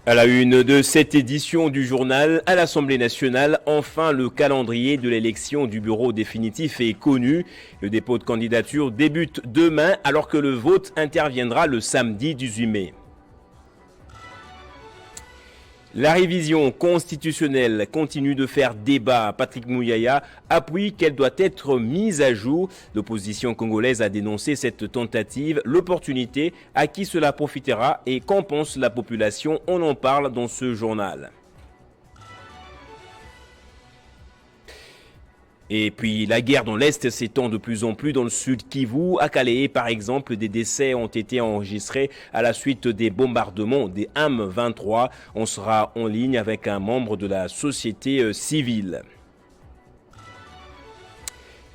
À la une de cette édition du journal, à l'Assemblée nationale, enfin le calendrier de l'élection du bureau définitif est connu. Le dépôt de candidature débute demain alors que le vote interviendra le samedi 18 mai. La révision constitutionnelle continue de faire débat. Patrick Mouyaya appuie qu'elle doit être mise à jour. L'opposition congolaise a dénoncé cette tentative, l'opportunité, à qui cela profitera et qu'en pense la population. On en parle dans ce journal. Et puis la guerre dans l'Est s'étend de plus en plus dans le sud Kivu. À Calais, par exemple, des décès ont été enregistrés à la suite des bombardements des M23. On sera en ligne avec un membre de la société civile.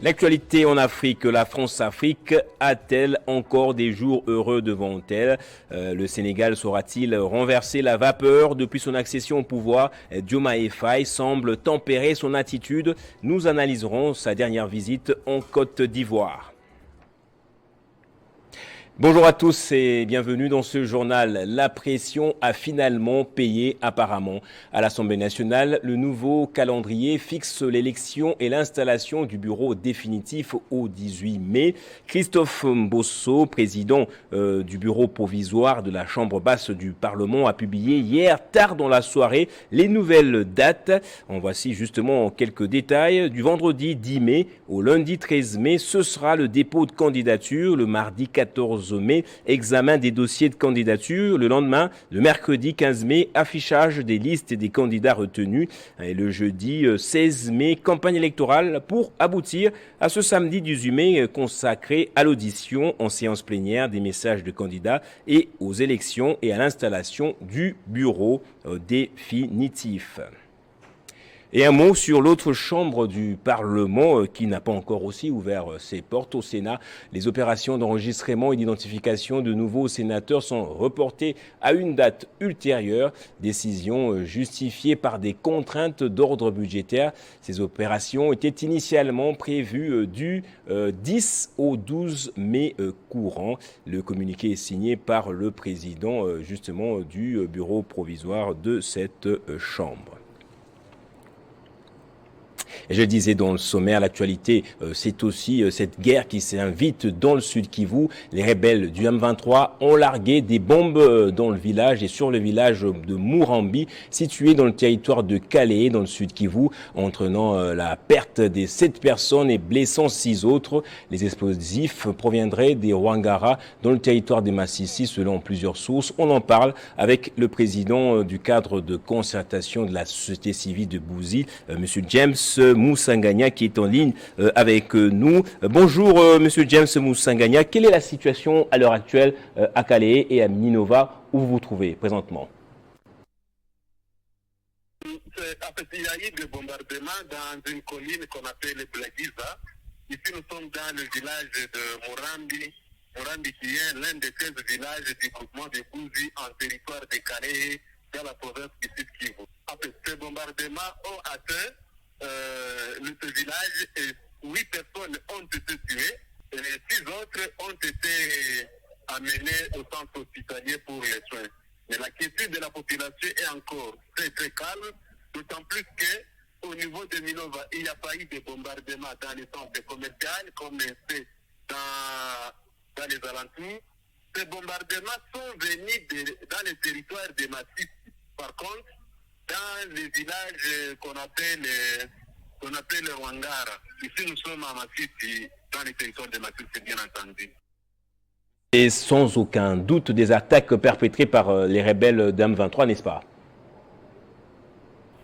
L'actualité en Afrique, la France-Afrique a-t-elle encore des jours heureux devant elle? Le Sénégal saura-t-il renverser la vapeur? Depuis son accession au pouvoir, Diomaye Faye semble tempérer son attitude. Nous analyserons sa dernière visite en Côte d'Ivoire. Bonjour à tous et bienvenue dans ce journal. La pression a finalement payé apparemment. À l'Assemblée nationale, le nouveau calendrier fixe l'élection et l'installation du bureau définitif au 18 mai. Christophe Mbosso, président du bureau provisoire de la Chambre basse du Parlement, a publié hier tard dans la soirée les nouvelles dates. En voici justement quelques détails. Du vendredi 10 mai au lundi 13 mai, ce sera le dépôt de candidature. Le mardi 14 mai, examen des dossiers de candidature. Le lendemain, le mercredi 15 mai, affichage des listes des candidats retenus. Et le jeudi 16 mai, campagne électorale pour aboutir à ce samedi 18 mai consacré à l'audition en séance plénière des messages de candidats et aux élections et à l'installation du bureau définitif. Et un mot sur l'autre chambre du Parlement qui n'a pas encore aussi ouvert ses portes au Sénat. Les opérations d'enregistrement et d'identification de nouveaux sénateurs sont reportées à une date ultérieure. Décision justifiée par des contraintes d'ordre budgétaire. Ces opérations étaient initialement prévues du 10 au 12 mai courant. Le communiqué est signé par le président justement du bureau provisoire de cette chambre. Et je le disais dans le sommaire, l'actualité, c'est aussi cette guerre qui s'invite dans le sud Kivu. Les rebelles du M23 ont largué des bombes dans le village et sur le village de Murambi, situé dans le territoire de Calais, dans le sud Kivu, entraînant la perte des 7 personnes et blessant 6 autres. Les explosifs proviendraient des Wangara dans le territoire des Massissi, selon plusieurs sources. On en parle avec le président du cadre de concertation de la société civile de Bouzi, Monsieur James Moussanganya, qui est en ligne avec nous. Bonjour Monsieur James Moussanganya, quelle est la situation à l'heure actuelle à Calais et à Minova où vous vous trouvez présentement? En fait, il y a eu des bombardements dans une colline qu'on appelle Blagiza. Ici, nous sommes dans le village de Murambi. Murambi qui est l'un des 16 villages du groupement de Bouzi en territoire de Calais dans la province du Sud Kivu. En fait, ces bombardements ont atteint ce village et 8 personnes ont été tuées et 6 autres ont été amenées au centre hospitalier pour les soins. Mais la quiétude de la population est encore très très calme, d'autant plus qu'au niveau de Minova, il n'y a pas eu de bombardement dans les centres commerciaux comme c'est dans les alentours. Ces bombardements sont venus dans les territoires des Massifs. Par contre, dans les villages qu'on appelle le Wangara, ici nous sommes à Massissi, dans les territoires de Massissi, bien entendu. Et sans aucun doute des attaques perpétrées par les rebelles d'M23, n'est-ce pas?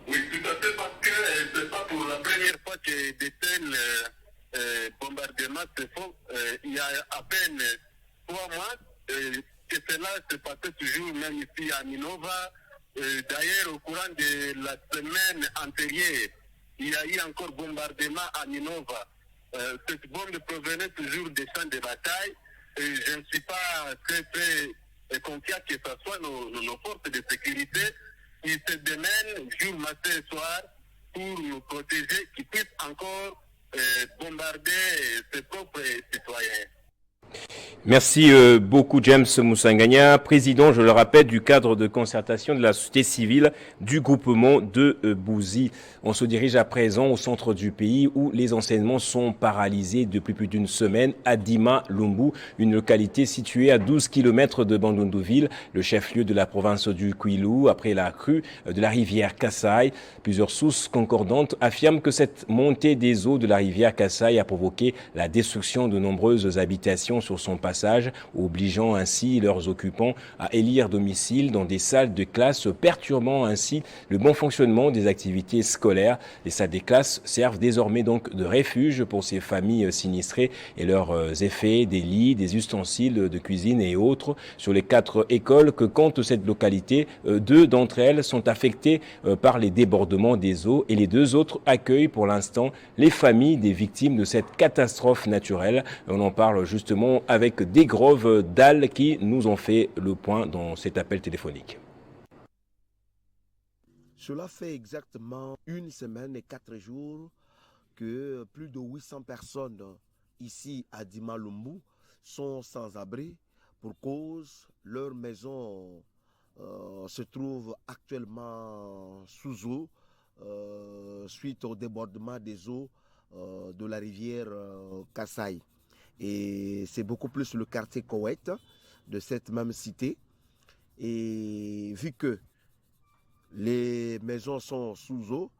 Oui, tout à fait, parce que ce n'est pas pour la première fois que de tels bombardements se font. Il y a à peine 3 mois que cela se passait toujours, même ici à Minova. D'ailleurs, au courant de la semaine antérieure, il y a eu encore bombardement à Minova. Cette bombe provenait toujours des champs de bataille. Je ne suis pas très confiant que ce soit nos forces de sécurité qui se démènent jour, matin et soir pour nous protéger, qui puissent encore bombarder ses propres citoyens. Merci beaucoup James Moussangagna, président, je le rappelle, du cadre de concertation de la société civile du groupement de Bouzi. On se dirige à présent au centre du pays où les enseignements sont paralysés depuis plus d'une semaine à Dima Lumbu, une localité située à 12 km de Bandundu-Ville, le chef-lieu de la province du Kwilu, après la crue de la rivière Kasaï. Plusieurs sources concordantes affirment que cette montée des eaux de la rivière Kasaï a provoqué la destruction de nombreuses habitations sur son passage, obligeant ainsi leurs occupants à élire domicile dans des salles de classe, perturbant ainsi le bon fonctionnement des activités scolaires. Les salles des classes servent désormais donc de refuge pour ces familles sinistrées et leurs effets, des lits, des ustensiles de cuisine et autres. Sur les 4 écoles que compte cette localité, 2 d'entre elles sont affectées par les débordements des eaux et les 2 autres accueillent pour l'instant les familles des victimes de cette catastrophe naturelle. On en parle justement avec Desgroves Dalle qui nous ont fait le point dans cet appel téléphonique. Cela fait exactement 1 semaine et 4 jours que plus de 800 personnes ici à Dima Lumbu sont sans abri pour cause leur maison se trouve actuellement sous eau suite au débordement des eaux de la rivière Kasaï. Et c'est beaucoup plus le quartier Koweït de cette même cité. Et vu que les maisons sont sous eau,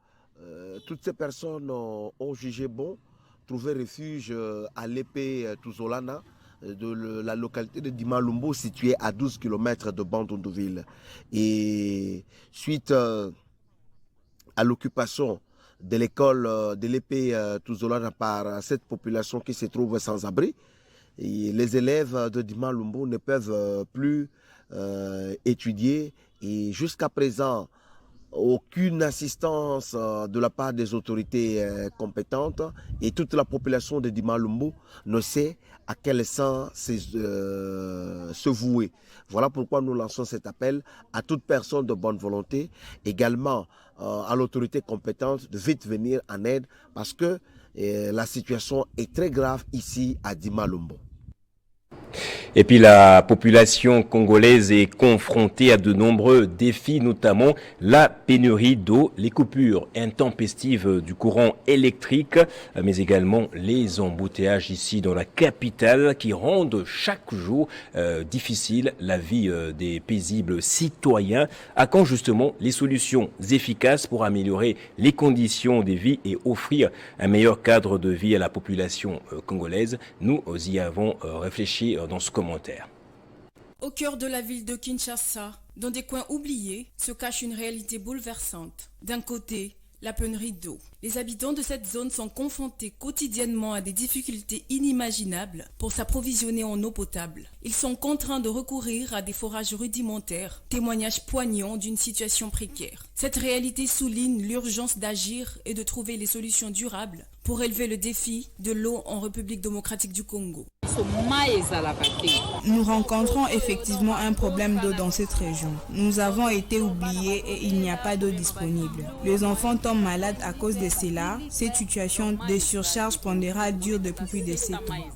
toutes ces personnes ont jugé bon trouver refuge à l'épée Touzolana de la localité de Dima Lumbu située à 12 km de Bandundu-Ville. Et suite à l'occupation de l'école de l'épée Touzolana par cette population qui se trouve sans abri. Et les élèves de Dima Lumbu ne peuvent plus étudier et jusqu'à présent, aucune assistance de la part des autorités compétentes et toute la population de Dima Lumbu ne sait à quel sens se vouer. Voilà pourquoi nous lançons cet appel à toute personne de bonne volonté, également à l'autorité compétente de vite venir en aide parce que la situation est très grave ici à Dima Lumbu. Et puis la population congolaise est confrontée à de nombreux défis, notamment la pénurie d'eau, les coupures intempestives du courant électrique, mais également les embouteillages ici dans la capitale qui rendent chaque jour difficile la vie des paisibles citoyens. À quand justement les solutions efficaces pour améliorer les conditions de vie et offrir un meilleur cadre de vie à la population congolaise? Nous y avons réfléchi dans ce commentaire. Au cœur de la ville de Kinshasa, dans des coins oubliés, se cache une réalité bouleversante. D'un côté, la pénurie d'eau. Les habitants de cette zone sont confrontés quotidiennement à des difficultés inimaginables pour s'approvisionner en eau potable. Ils sont contraints de recourir à des forages rudimentaires, témoignage poignant d'une situation précaire. Cette réalité souligne l'urgence d'agir et de trouver les solutions durables pour élever le défi de l'eau en République démocratique du Congo. Nous rencontrons effectivement un problème d'eau dans cette région. Nous avons été oubliés et il n'y a pas d'eau disponible. Les enfants tombent malades à cause de cela. Cette situation de surcharge pondérale dure depuis plus de 7 ans.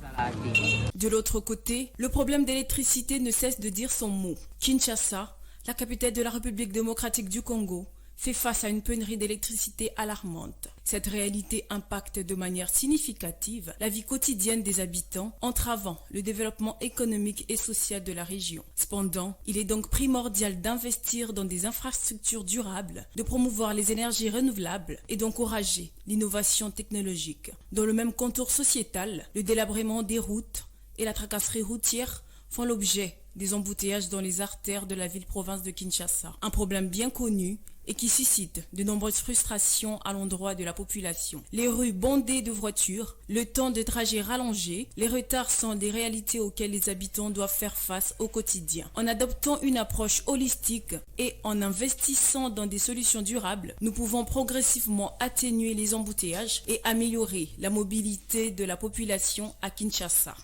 De l'autre côté, le problème d'électricité ne cesse de dire son mot. Kinshasa, la capitale de la République démocratique du Congo, fait face à une pénurie d'électricité alarmante. Cette réalité impacte de manière significative la vie quotidienne des habitants, entravant le développement économique et social de la région. Cependant, il est donc primordial d'investir dans des infrastructures durables, de promouvoir les énergies renouvelables et d'encourager l'innovation technologique. Dans le même contour sociétal, le délabrement des routes et la tracasserie routière font l'objet des embouteillages dans les artères de la ville-province de Kinshasa. Un problème bien connu et qui suscite de nombreuses frustrations à l'endroit de la population. Les rues bondées de voitures, le temps de trajet rallongé, les retards sont des réalités auxquelles les habitants doivent faire face au quotidien. En adoptant une approche holistique et en investissant dans des solutions durables, nous pouvons progressivement atténuer les embouteillages et améliorer la mobilité de la population à Kinshasa.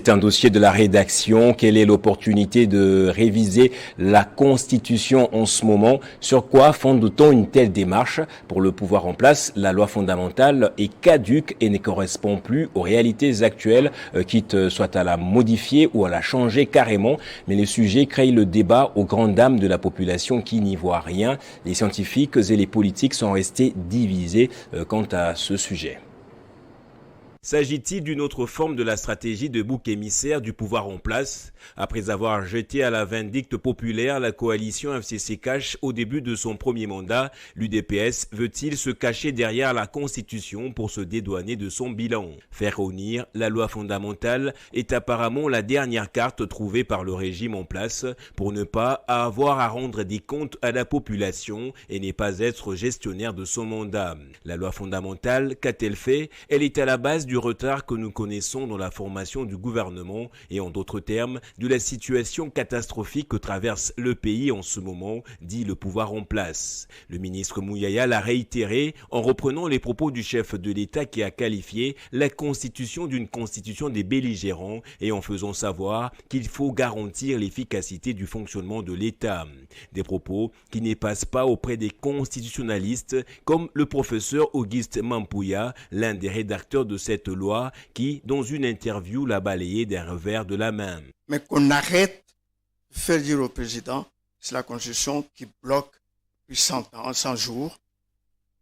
C'est un dossier de la rédaction. Quelle est l'opportunité de réviser la Constitution en ce moment? Sur quoi fonde-t-on une telle démarche? Pour le pouvoir en place, la loi fondamentale est caduque et ne correspond plus aux réalités actuelles, quitte soit à la modifier ou à la changer carrément. Mais le sujet crée le débat aux grandes dames de la population qui n'y voit rien. Les scientifiques et les politiques sont restés divisés quant à ce sujet. S'agit-il d'une autre forme de la stratégie de bouc émissaire du pouvoir en place? Après avoir jeté à la vindicte populaire, la coalition FCC cache au début de son premier mandat, l'UDPS veut-il se cacher derrière la Constitution pour se dédouaner de son bilan? Faire honnir la loi fondamentale est apparemment la dernière carte trouvée par le régime en place pour ne pas avoir à rendre des comptes à la population et ne pas être gestionnaire de son mandat. La loi fondamentale, qu'a-t-elle fait? Elle est à la base du retard que nous connaissons dans la formation du gouvernement et en d'autres termes, de la situation catastrophique que traverse le pays en ce moment, dit le pouvoir en place. Le ministre Mouyaya l'a réitéré en reprenant les propos du chef de l'État qui a qualifié la Constitution d'une constitution des belligérants et en faisant savoir qu'il faut garantir l'efficacité du fonctionnement de l'État. Des propos qui ne passent pas auprès des constitutionnalistes comme le professeur Auguste Mampouya, l'un des rédacteurs de cette loi qui, dans une interview, l'a balayé d'un revers de la main. Mais qu'on arrête de faire dire au président, c'est la Constitution qui bloque depuis 100 ans, 100 jours,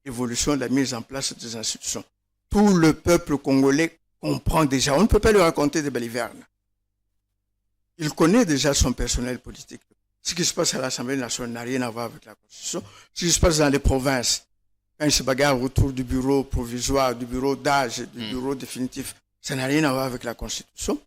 l'évolution de la mise en place des institutions. Tout le peuple congolais comprend déjà. On ne peut pas lui raconter des balivernes. Il connaît déjà son personnel politique. Ce qui se passe à l'Assemblée nationale n'a rien à voir avec la Constitution. Ce qui se passe dans les provinces, quand ils se bagarrent autour du bureau provisoire, du bureau d'âge, du bureau définitif, ça n'a rien à voir avec la Constitution.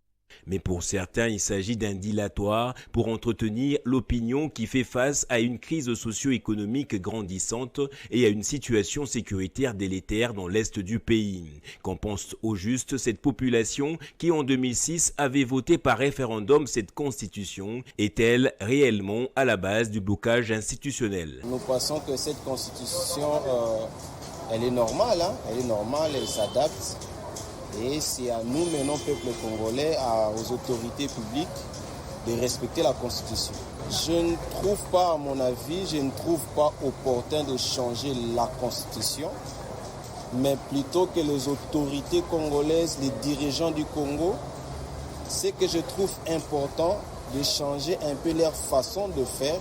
Mais pour certains, il s'agit d'un dilatoire pour entretenir l'opinion qui fait face à une crise socio-économique grandissante et à une situation sécuritaire délétère dans l'est du pays. Qu'en pense au juste cette population qui en 2006 avait voté par référendum cette constitution? Est-elle réellement à la base du blocage institutionnel? Nous pensons que cette constitution, elle est normale, elle s'adapte. Et c'est à nous, maintenant, peuple congolais, aux autorités publiques, de respecter la Constitution. Je ne trouve pas, à mon avis, opportun de changer la Constitution, mais plutôt que les autorités congolaises, les dirigeants du Congo, c'est que je trouve important de changer un peu leur façon de faire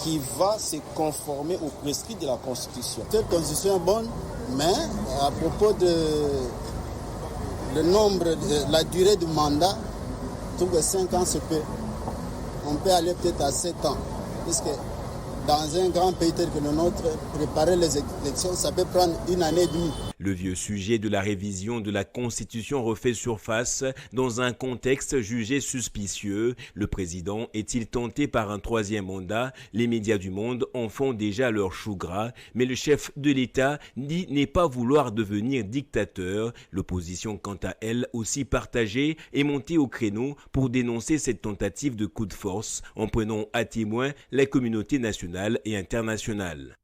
qui va se conformer aux prescrits de la Constitution. Cette Constitution est bonne, mais à propos de le nombre, la durée du mandat, je trouve que 5 ans, on peut aller peut-être à 7 ans. Puisque dans un grand pays tel que le nôtre, préparer les élections, ça peut prendre 1 année et demie. Le vieux sujet de la révision de la Constitution refait surface dans un contexte jugé suspicieux. Le président est-il tenté par un 3e mandat? Les médias du monde en font déjà leur chou gras, mais le chef de l'État dit ne pas vouloir devenir dictateur. L'opposition, quant à elle, aussi partagée, est montée au créneau pour dénoncer cette tentative de coup de force en prenant à témoin la communauté nationale et internationale.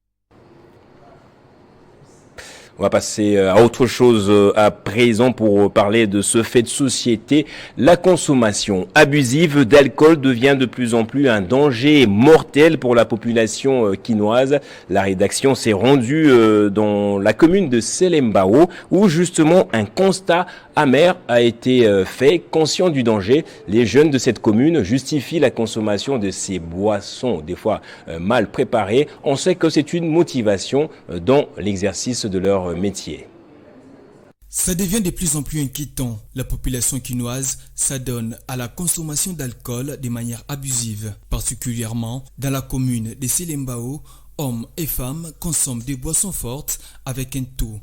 On va passer à autre chose à présent pour parler de ce fait de société. La consommation abusive d'alcool devient de plus en plus un danger mortel pour la population quinoise. La rédaction s'est rendue dans la commune de Selembao où justement un constat amer a été fait. Conscient du danger, les jeunes de cette commune justifient la consommation de ces boissons, des fois mal préparées. On sait que c'est une motivation dans l'exercice de leur métier. Ça devient de plus en plus inquiétant. La population quinoise s'adonne à la consommation d'alcool de manière abusive. Particulièrement dans la commune de Selembao, hommes et femmes consomment des boissons fortes avec un taux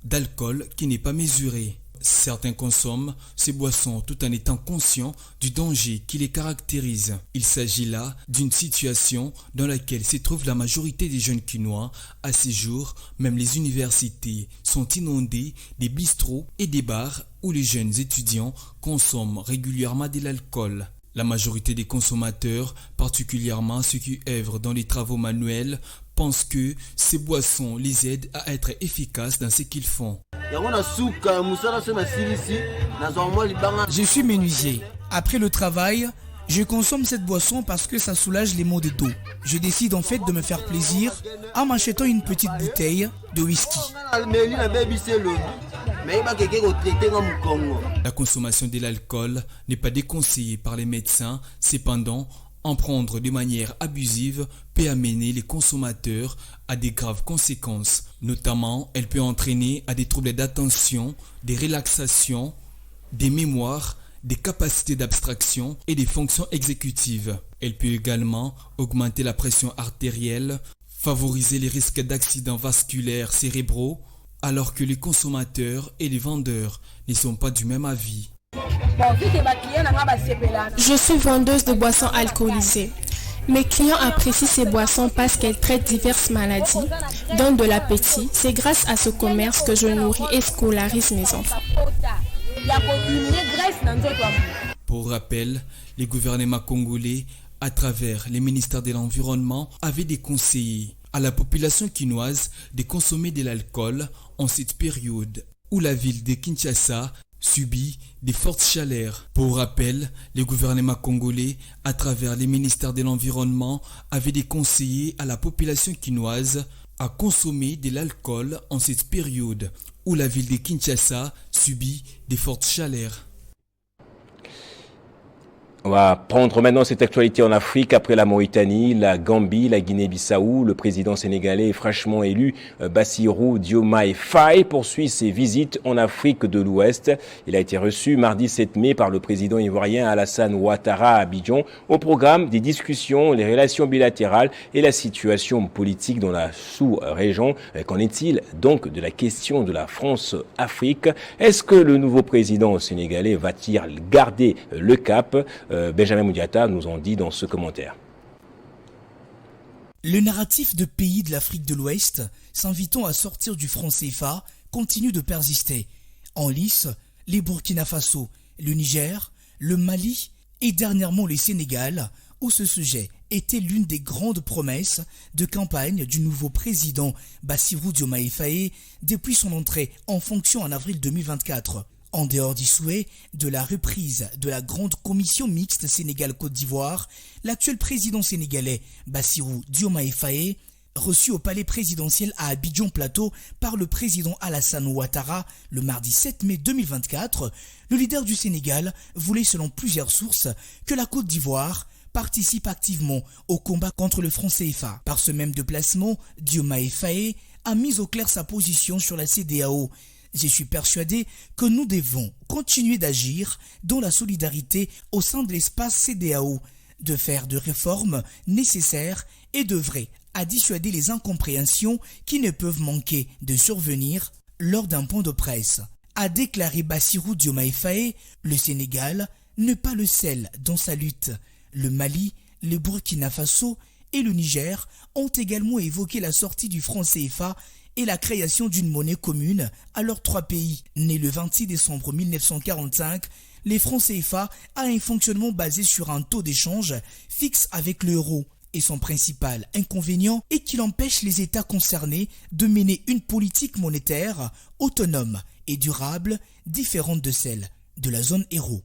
d'alcool qui n'est pas mesuré. Certains consomment ces boissons tout en étant conscients du danger qui les caractérise. Il s'agit là d'une situation dans laquelle se trouve la majorité des jeunes quinois. À ces jours, même les universités sont inondées des bistrots et des bars où les jeunes étudiants consomment régulièrement de l'alcool. La majorité des consommateurs, particulièrement ceux qui œuvrent dans les travaux manuels, pense que ces boissons les aident à être efficaces dans ce qu'ils font. Je suis menuisier. Après le travail, je consomme cette boisson parce que ça soulage les maux de dos. Je décide en fait de me faire plaisir en m'achetant une petite bouteille de whisky. La consommation de l'alcool n'est pas déconseillée par les médecins. Cependant, en prendre de manière abusive peut amener les consommateurs à des graves conséquences. Notamment, elle peut entraîner à des troubles d'attention, des relaxations, des mémoires, des capacités d'abstraction et des fonctions exécutives. Elle peut également augmenter la pression artérielle, favoriser les risques d'accidents vasculaires cérébraux, alors que les consommateurs et les vendeurs ne sont pas du même avis. Je suis vendeuse de boissons alcoolisées. Mes clients apprécient ces boissons parce qu'elles traitent diverses maladies, donnent de l'appétit. C'est grâce à ce commerce que je nourris et scolarise mes enfants. Pour rappel, les gouvernements congolais, à travers les ministères de l'Environnement, avaient déconseillé à la population quinoise de consommer de l'alcool en cette période où la ville de Kinshasa subit des fortes chaleurs. Pour rappel, les gouvernements congolais, à travers les ministères de l'Environnement, avaient déconseillé à la population quinoise à consommer de l'alcool en cette période où la ville de Kinshasa subit des fortes chaleurs. On va prendre maintenant cette actualité en Afrique. Après la Mauritanie, la Gambie, la Guinée-Bissau, le président sénégalais fraîchement élu Bassirou Diomaye Faye poursuit ses visites en Afrique de l'Ouest. Il a été reçu mardi 7 mai par le président ivoirien Alassane Ouattara à Abidjan. Au programme des discussions, les relations bilatérales et la situation politique dans la sous-région. Qu'en est-il donc de la question de la France-Afrique? Est-ce que le nouveau président sénégalais va-t-il garder le cap? Benjamin Moudiata nous en dit dans ce commentaire. Le narratif de pays de l'Afrique de l'Ouest, s'invitant à sortir du franc CFA, continue de persister. En lice, les Burkina Faso, le Niger, le Mali et dernièrement le Sénégal, où ce sujet était l'une des grandes promesses de campagne du nouveau président Bassirou Diomaye Faye depuis son entrée en fonction en avril 2024. En dehors du souhait de la reprise de la grande commission mixte Sénégal-Côte d'Ivoire, l'actuel président sénégalais Bassirou Diomaye Faye, reçu au palais présidentiel à Abidjan Plateau par le président Alassane Ouattara le mardi 7 mai 2024, le leader du Sénégal voulait selon plusieurs sources que la Côte d'Ivoire participe activement au combat contre le franc CFA. Par ce même déplacement, Diomaye Faye a mis au clair sa position sur la CEDEAO. Je suis persuadé que nous devons continuer d'agir dans la solidarité au sein de l'espace CEDEAO, de faire de réformes nécessaires et d'œuvrer à dissuader les incompréhensions qui ne peuvent manquer de survenir lors d'un point de presse. A déclaré Bassirou Diomaye Faye, le Sénégal n'est pas le seul dans sa lutte. Le Mali, le Burkina Faso et le Niger ont également évoqué la sortie du franc CFA et la création d'une monnaie commune à leurs trois pays. Né le 26 décembre 1945, les francs CFA a un fonctionnement basé sur un taux d'échange fixe avec l'euro. Et son principal inconvénient est qu'il empêche les États concernés de mener une politique monétaire autonome et durable différente de celle de la zone euro.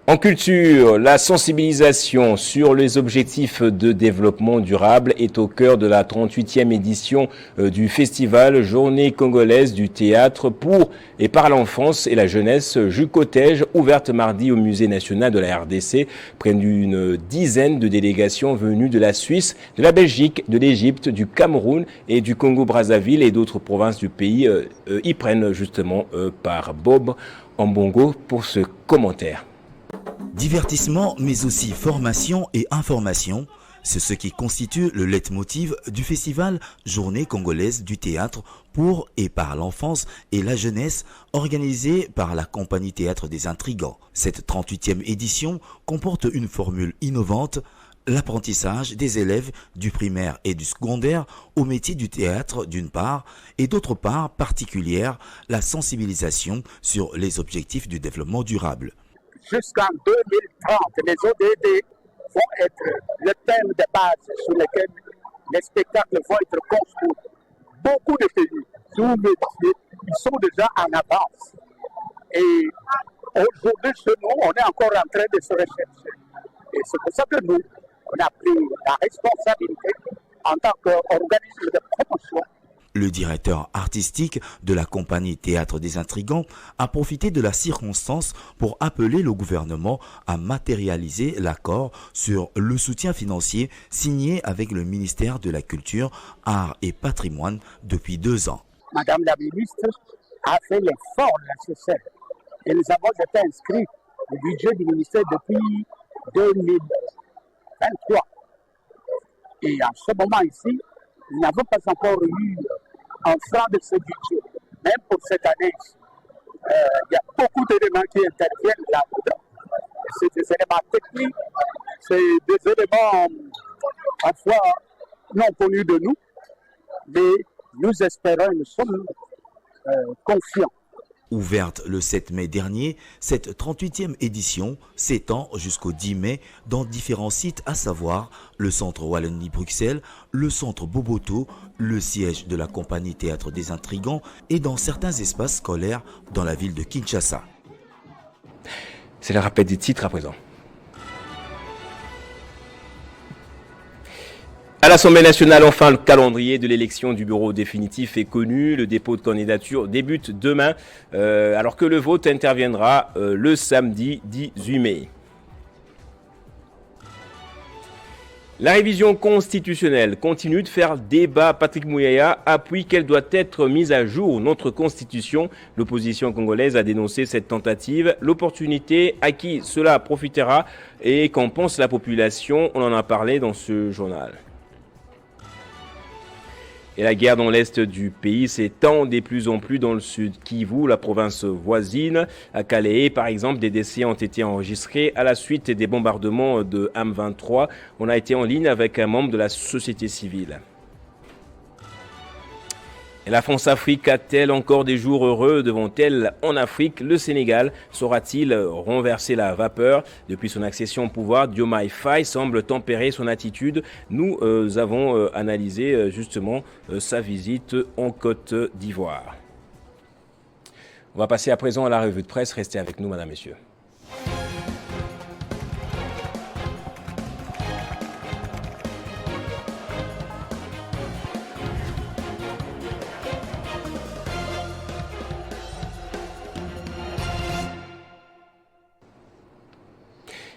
En culture, la sensibilisation sur les objectifs de développement durable est au cœur de la 38e édition du festival Journée congolaise du théâtre pour et par l'enfance et la jeunesse Jucotège, ouverte mardi au Musée national de la RDC. Près d'une dizaine de délégations venues de la Suisse, de la Belgique, de l'Égypte, du Cameroun et du Congo-Brazzaville et d'autres provinces du pays y prennent justement par Bob Ambongo pour ce commentaire. Divertissement, mais aussi formation et information, c'est ce qui constitue le leitmotiv du festival Journée congolaise du théâtre pour et par l'enfance et la jeunesse, organisé par la compagnie Théâtre des Intrigants. Cette 38e édition comporte une formule innovante, l'apprentissage des élèves du primaire et du secondaire au métier du théâtre d'une part, et d'autre part particulière, la sensibilisation sur les objectifs du développement durable. Jusqu'en 2030, les ODD vont être le thème de base sur lequel les spectacles vont être construits. Beaucoup de pays sous-métiers, ils sont déjà en avance. Et aujourd'hui, chez nous, on est encore en train de se rechercher. Et c'est pour ça que nous, on a pris la responsabilité en tant qu'organisme de promotion. Le directeur artistique de la compagnie Théâtre des Intrigants a profité de la circonstance pour appeler le gouvernement à matérialiser l'accord sur le soutien financier signé avec le ministère de la Culture, Arts et Patrimoine depuis 2 ans. Madame la ministre a fait l'effort nécessaire et nous avons été inscrits au budget du ministère depuis 2023. Et en ce moment ici, nous n'avons pas encore eu un franc de ce budget. Même pour cette année, il y a beaucoup d'éléments qui interviennent là-dedans. C'est des éléments techniques, c'est des éléments parfois non connus de nous, mais nous espérons, nous sommes confiants. Ouverte le 7 mai dernier, cette 38e édition s'étend jusqu'au 10 mai dans différents sites, à savoir le centre Wallonie-Bruxelles, le centre Boboto, le siège de la compagnie Théâtre des Intrigants et dans certains espaces scolaires dans la ville de Kinshasa. C'est le rappel des titres à présent. À l'Assemblée nationale, enfin, le calendrier de l'élection du bureau définitif est connu. Le dépôt de candidature débute demain, alors que le vote interviendra le samedi 18 mai. La révision constitutionnelle continue de faire débat. Patrick Mouyaya appuie qu'elle doit être mise à jour. Notre constitution, l'opposition congolaise a dénoncé cette tentative. L'opportunité à qui cela profitera et qu'en pense la population, on en a parlé dans ce journal. Et la guerre dans l'est du pays s'étend de plus en plus dans le sud Kivu, la province voisine. À Calais, par exemple, des décès ont été enregistrés à la suite des bombardements de M23. On a été en ligne avec un membre de la société civile. Et la France-Afrique a-t-elle encore des jours heureux devant-elle en Afrique? Le Sénégal saura-t-il renverser la vapeur? Depuis son accession au pouvoir, Diomaye Faye semble tempérer son attitude. Nous avons analysé justement sa visite en Côte d'Ivoire. On va passer à présent à la revue de presse. Restez avec nous, madame, messieurs.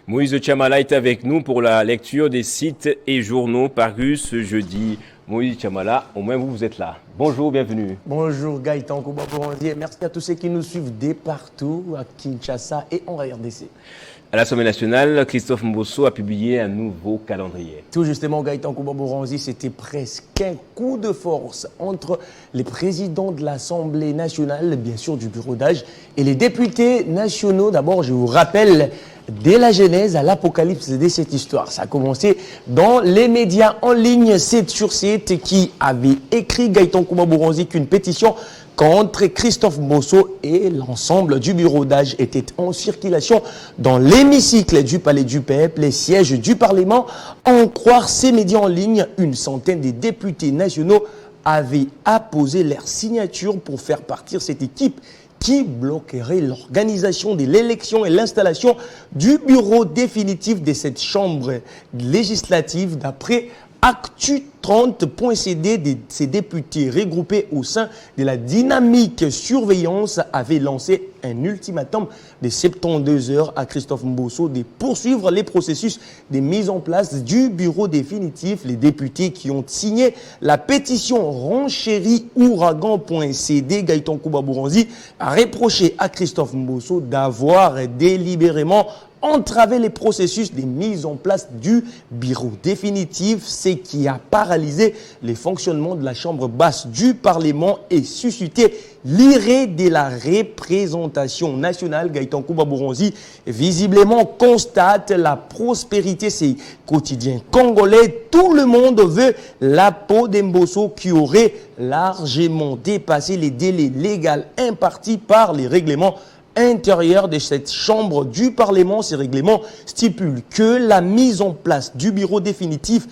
Moïse Chamala est avec nous pour la lecture des sites et journaux parus ce jeudi. Moïse Chamala, au moins vous êtes là. Bonjour, bienvenue. Bonjour Gaëtan Kouba-Borandier. Merci à tous ceux qui nous suivent dès partout à Kinshasa et en RDC. À l'Assemblée nationale, Christophe Mbosso a publié un nouveau calendrier. Tout justement, Gaëtan Kouba-Borandier, c'était presque un coup de force entre les présidents de l'Assemblée nationale, bien sûr du bureau d'âge, et les députés nationaux. D'abord, je vous rappelle, dès la genèse à l'apocalypse de cette histoire. Ça a commencé dans les médias en ligne 7 sur 7 qui avait écrit Gaëtan Kouba-Borandier qu'une pétition contre Christophe Mbosso et l'ensemble du bureau d'âge était en circulation dans l'hémicycle du Palais du Peuple, les sièges du Parlement. En croire ces médias en ligne, une centaine de députés nationaux avaient apposé leur signature pour faire partir cette équipe qui bloquerait l'organisation de l'élection et l'installation du bureau définitif de cette chambre législative d'après Actu 30.cd de ces députés regroupés au sein de la dynamique surveillance avaient lancé un ultimatum de 72 heures à Christophe Mbosso de poursuivre les processus de mise en place du bureau définitif. Les députés qui ont signé la pétition renchérie ouragan.cd, Gaëtan Kouba-Borandier a reproché à Christophe Mbosso d'avoir délibérément entraver les processus de mise en place du bureau définitif, ce qui a paralysé les fonctionnements de la chambre basse du Parlement et suscité l'iré de la représentation nationale. Gaëtan Kouba-Borandier visiblement constate la prospérité ces quotidiens congolais. Tout le monde veut la peau d'Mbosso qui aurait largement dépassé les délais légaux impartis par les règlements intérieur de cette chambre du Parlement. Ces règlements stipulent que la mise en place du bureau définitif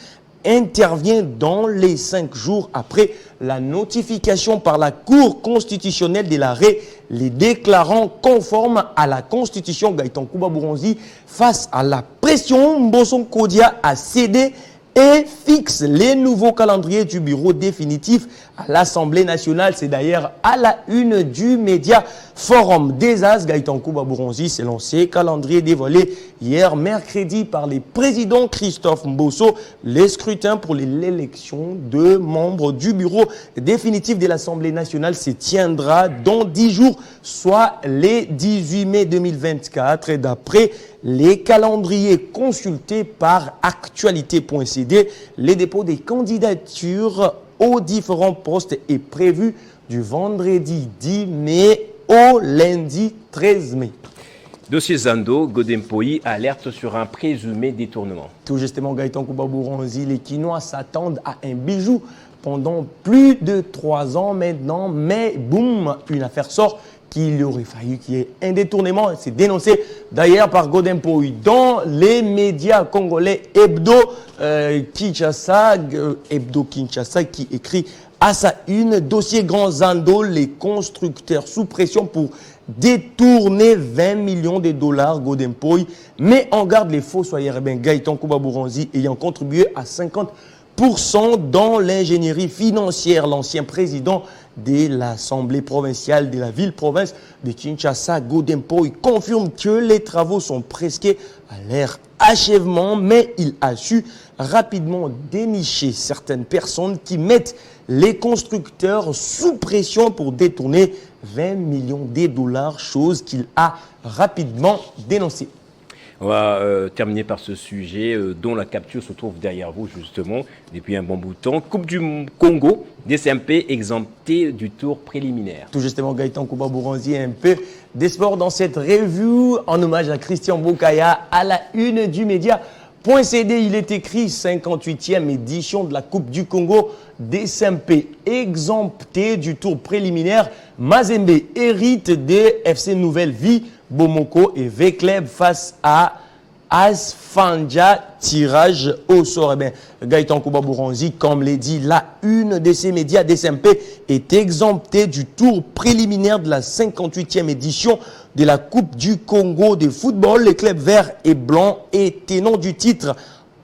intervient dans les 5 jours après la notification par la Cour constitutionnelle de l'arrêt les déclarant conformes à la Constitution. Gaëtan Kouba Bouronzi, face à la pression, Mbosso Kodia a cédé et fixe les nouveaux calendriers du bureau définitif à l'Assemblée nationale. C'est d'ailleurs à la une du média Forum des As. Gaëtan Kouba Bouronzi s'est lancé. Calendrier dévoilé hier mercredi par les présidents Christophe Mbosso. Les scrutins pour l'élection de membres du bureau définitif de l'Assemblée nationale se tiendra dans 10 jours, soit les 18 mai 2024. Et d'après les calendriers consultés par actualité.cd, les dépôts des candidatures aux différents postes est prévu du vendredi 10 mai au lundi 13 mai. Dossier Zando, Godempoï alerte sur un présumé détournement. Tout justement, Gaëtan Kouba Bouronzi, les Quinois s'attendent à un bijou pendant plus de 3 ans maintenant, mais boum, une affaire sort qu'il aurait fallu qu'il y ait un détournement. C'est dénoncé d'ailleurs par Godempoï dans les médias congolais Hebdo Kinshasa, qui écrit à sa une, dossier Grand Zando, les constructeurs sous pression pour détourner 20 millions de dollars. Godempoï met en garde les fossoyeurs. Gaëtan Kouba Bouronzi ayant contribué à 50% dans l'ingénierie financière. L'ancien président de l'Assemblée provinciale de la ville-province de Kinshasa, Godempoï, confirme que les travaux sont presque à leur achèvement, mais il a su rapidement dénicher certaines personnes qui mettent les constructeurs sous pression pour détourner 20 millions de dollars, chose qu'il a rapidement dénoncée. On va terminer par ce sujet dont la capture se trouve derrière vous justement depuis un bon bout de temps. Coupe du Congo, DCMP exempté du tour préliminaire. Tout justement, Gaëtan Kouba Bouronzi, un peu des sports dans cette revue en hommage à Christian Bokaya à la une du média.cd. Il est écrit 58e édition de la Coupe du Congo, DCMP exempté du tour préliminaire. Mazembe hérite des FC Nouvelle Vie, Bomoko et V-Club face à Asfanja, tirage au sort. Gaëtan Kouba Bouronzi, comme l'a dit la une de ces médias, DCMP est exempté du tour préliminaire de la 58e édition de la Coupe du Congo de football. Les clubs verts et blancs et tenants du titre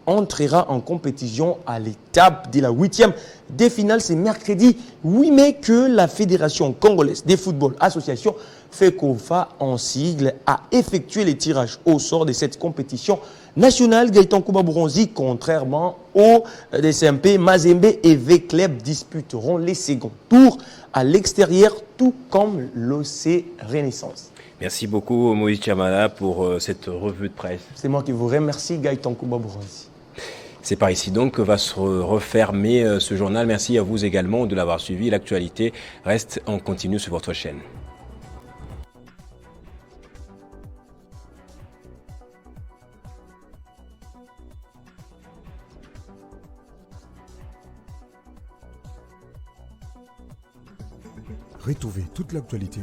entrera en compétition à l'étape de la 8e des finales. C'est mercredi 8 mai que la Fédération congolaise de football association FECOFA en sigle a effectué les tirages au sort de cette compétition nationale. Gaëtan Kouba Bouronzi, contrairement au DCMP, Mazembe et V-Club disputeront les seconds tours à l'extérieur, tout comme l'OC Renaissance. Merci beaucoup Moïse Chamala pour cette revue de presse. C'est moi qui vous remercie, Gaëtan Kouba Bouronzi. C'est par ici donc que va se refermer ce journal. Merci à vous également de l'avoir suivi. L'actualité reste en continu sur votre chaîne. Retrouvez toute l'actualité